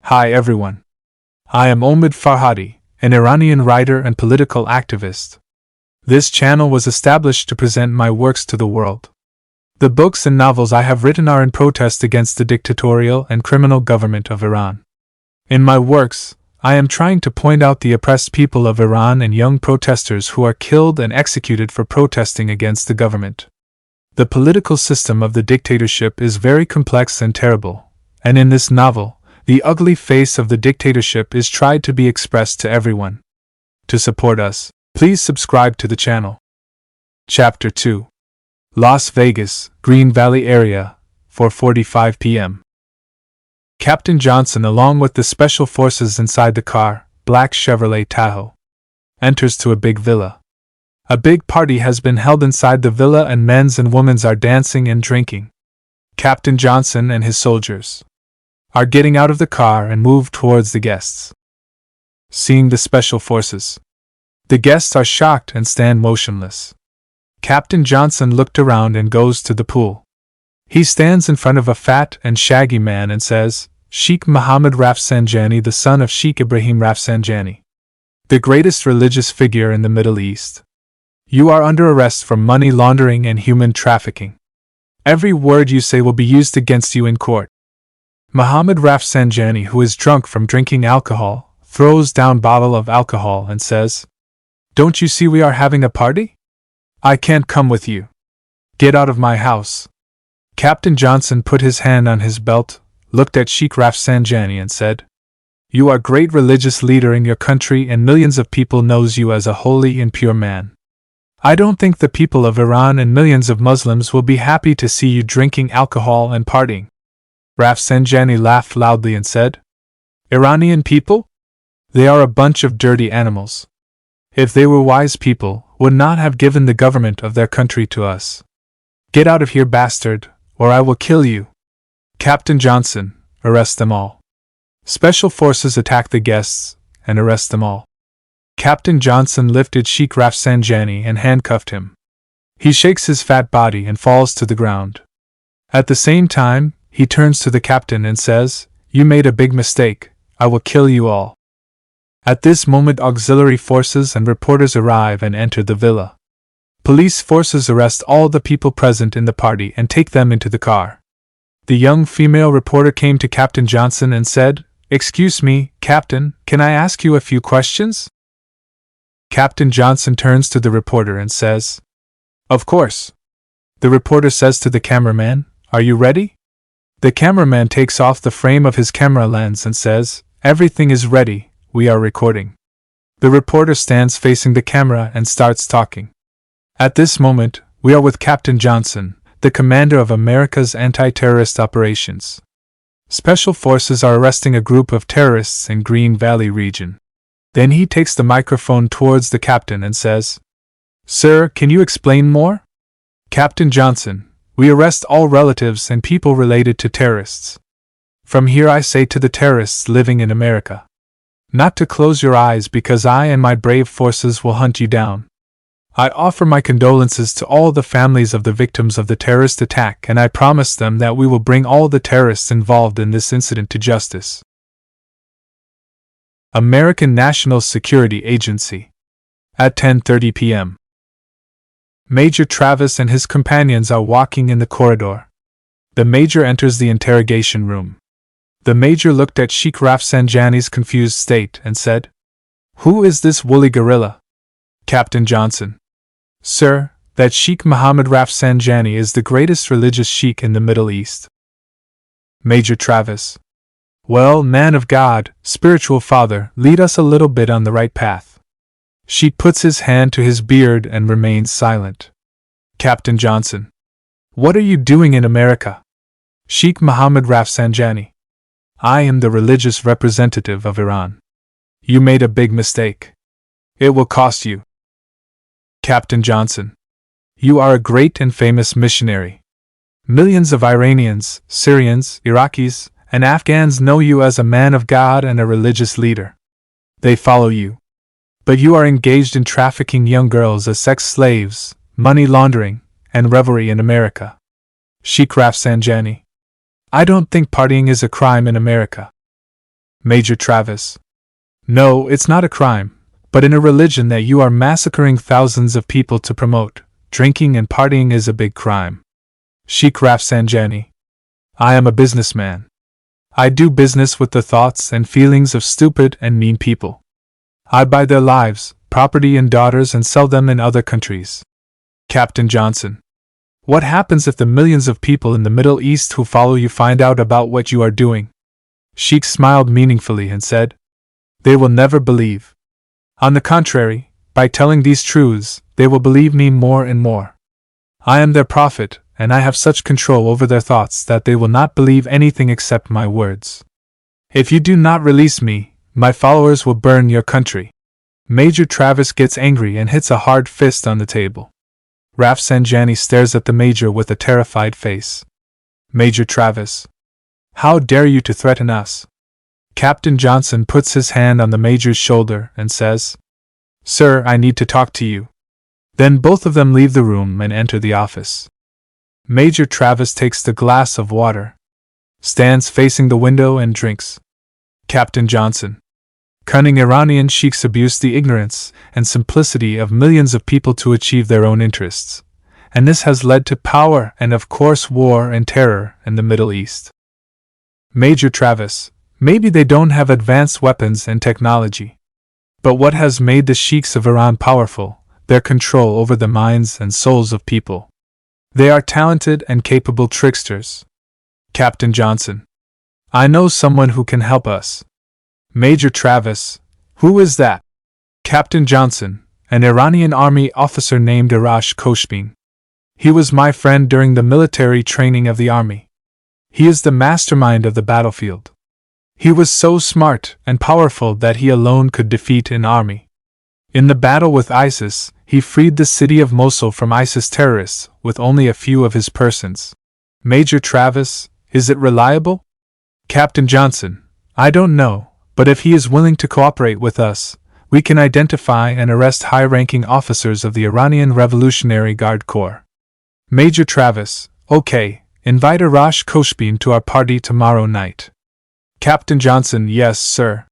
Hi everyone. I am Omid Farhadi, an Iranian writer and political activist. This channel was established to present my works to the world. The books and novels I have written are in protest against the dictatorial and criminal government of Iran. In my works, I am trying to point out the oppressed people of Iran and young protesters who are killed and executed for protesting against the government. The political system of the dictatorship is very complex and terrible, and in this novel, the ugly face of the dictatorship is tried to be expressed to everyone. To support us, please subscribe to the channel. Chapter 2. Las Vegas, Green Valley area, 4:45 p.m. Captain Johnson, along with the special forces inside the car, black Chevrolet Tahoe, enters to a big villa. A big party has been held inside the villa and men's and women's are dancing and drinking. Captain Johnson and his soldiers are getting out of the car and move towards the guests. Seeing the special forces, the guests are shocked and stand motionless. Captain Johnson looked around and goes to the pool. He stands in front of a fat and shaggy man and says, "Sheikh Mohammed Rafsanjani, the son of Sheikh Ibrahim Rafsanjani, the greatest religious figure in the Middle East. You are under arrest for money laundering and human trafficking. Every word you say will be used against you in court." Mohammed Rafsanjani, who is drunk from drinking alcohol, throws down bottle of alcohol and says, "Don't you see we are having a party? I can't come with you. Get out of my house." Captain Johnson put his hand on his belt, looked at Sheikh Rafsanjani and said, "You are great religious leader in your country and millions of people knows you as a holy and pure man. I don't think the people of Iran and millions of Muslims will be happy to see you drinking alcohol and partying." Rafsanjani laughed loudly and said, "Iranian people? They are a bunch of dirty animals. If they were wise people, would not have given the government of their country to us. Get out of here, bastard, or I will kill you." Captain Johnson, arrest them all. Special forces attack the guests and arrest them all. Captain Johnson lifted Sheikh Rafsanjani and handcuffed him. He shakes his fat body and falls to the ground. At the same time, he turns to the captain and says, "You made a big mistake, I will kill you all." At this moment auxiliary forces and reporters arrive and enter the villa. Police forces arrest all the people present in the party and take them into the car. The young female reporter came to Captain Johnson and said, "Excuse me, Captain, can I ask you a few questions?" Captain Johnson turns to the reporter and says, "Of course." The reporter says to the cameraman, "Are you ready?" The cameraman takes off the frame of his camera lens and says, "Everything is ready, we are recording." The reporter stands facing the camera and starts talking. At this moment, we are with Captain Johnson, the commander of America's anti-terrorist operations. Special forces are arresting a group of terrorists in Green Valley region. Then he takes the microphone towards the captain and says, "Sir, can you explain more?" Captain Johnson, "We arrest all relatives and people related to terrorists. From here I say to the terrorists living in America, not to close your eyes because I and my brave forces will hunt you down. I offer my condolences to all the families of the victims of the terrorist attack and I promise them that we will bring all the terrorists involved in this incident to justice." American National Security Agency. At 10:30 p.m. Major Travis and his companions are walking in the corridor. The major enters the interrogation room. The major looked at Sheikh Rafsanjani's confused state and said, "Who is this woolly gorilla?" Captain Johnson, "Sir, that Sheikh Mohammed Rafsanjani is the greatest religious sheikh in the Middle East." Major Travis, "Well, man of God, spiritual father, lead us a little bit on the right path." Sheikh puts his hand to his beard and remains silent. Captain Johnson, "What are you doing in America?" Sheikh Mohammed Rafsanjani, "I am the religious representative of Iran. You made a big mistake. It will cost you." Captain Johnson, "You are a great and famous missionary. Millions of Iranians, Syrians, Iraqis, and Afghans know you as a man of God and a religious leader. They follow you. But you are engaged in trafficking young girls as sex slaves, money laundering, and revelry in America." Sheikh Rafsanjani, "I don't think partying is a crime in America." Major Travis. No, it's not a crime, but in a religion that you are massacring thousands of people to promote, drinking and partying is a big crime. Sheikh Rafsanjani. I am a businessman. I do business with the thoughts and feelings of stupid and mean people. I buy their lives, property and daughters and sell them in other countries. Captain Johnson. What happens if the millions of people in the Middle East who follow you find out about what you are doing? Sheikh smiled meaningfully and said, They will never believe. On the contrary, by telling these truths, they will believe me more and more. I am their prophet, and I have such control over their thoughts that they will not believe anything except my words. If you do not release me, my followers will burn your country. Major Travis gets angry and hits a hard fist on the table. Rafsanjani stares at the Major with a terrified face. Major Travis. How dare you to threaten us? Captain Johnson puts his hand on the Major's shoulder and says, Sir, I need to talk to you. Then both of them leave the room and enter the office. Major Travis takes the glass of water, stands facing the window and drinks. Captain Johnson. Cunning Iranian sheikhs abuse the ignorance and simplicity of millions of people to achieve their own interests, and this has led to power and of course war and terror in the Middle East. Major Travis. Maybe they don't have advanced weapons and technology. But what has made the sheikhs of Iran powerful? Their control over the minds and souls of people. They are talented and capable tricksters. Captain Johnson. I know someone who can help us. Major Travis. Who is that? Captain Johnson, an Iranian army officer named Arash Koshbin. He was my friend during the military training of the army. He is the mastermind of the battlefield. He was so smart and powerful that he alone could defeat an army. In the battle with ISIS, he freed the city of Mosul from ISIS terrorists with only a few of his persons. Major Travis, is it reliable? Captain Johnson. I don't know, but if he is willing to cooperate with us, we can identify and arrest high-ranking officers of the Iranian Revolutionary Guard Corps. Major Travis. Okay, invite Arash Koshbin to our party tomorrow night. Captain Johnson. Yes, sir.